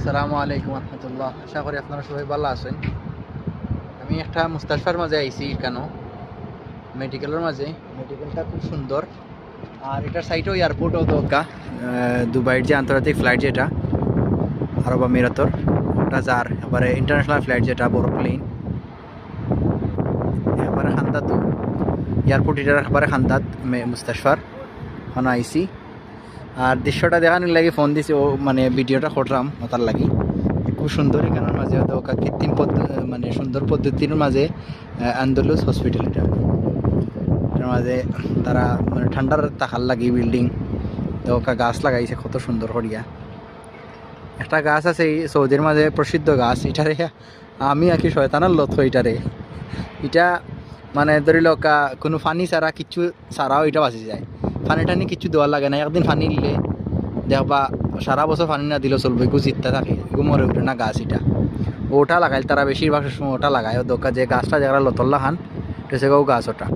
আসসালামু আলাইকুম রহমতুল্লাহ। আশা করি আপনারা সবাই ভালো আছেন। আমি একটা মুস্তাশফার মাঝে আইছি কেন মেডিকেলের মাঝে। মেডিকেলটা খুব সুন্দর আর এটার সাইটেও এয়ারপোর্টও দরকার। দুবাইয়ের যে আন্তর্জাতিক ফ্লাইট যেটা আরব আমিরাতর ওটা যার এবারে ইন্টারন্যাশনাল ফ্লাইট যেটা বড় প্লেন এবারে খান্দাত এয়ারপোর্ট এটার একেবারে খান্দাত মুস্তাশফার ওখানে আইসি। আর দৃশ্যটা দেখানোর লাগি ফোন দিছি, ও মানে ভিডিওটা করলাম ওটার লাগি। খুব সুন্দর এখানের মাঝে ওকা কৃত্রিম মানে সুন্দর পদ্ধতির মাঝে আন্দোলুস হসপিটাল এটার মাঝে তারা মানে ঠান্ডার তাকার লাগি বিল্ডিং তো ওকা গাছ লাগাইছে কত সুন্দর করিয়া। একটা গাছ আছে এই সৌদির মাঝে প্রসিদ্ধ গাছ, এটারে আমি আর কি শয়তানার লত এটারে। এটা মানে ধরিল কোনো পানি ছাড়া কিচ্ছু ছাড়াও এটা বাঁচি যায়। পানি টানি কিচ্ছু দেওয়ার লাগে না, একদিন পানি নিলে দেখবা সারা বছর পানি না দিলেও চলবে, এগু জিততে থাকে, এগু মরে উঠে না গাছ। এটা ওটা লাগাইল তারা বেশিরভাগ সময় ওটা লাগায়। ও দোকা যে গাছটা যারা লতল্লা খান এটা সে গাছ ওটা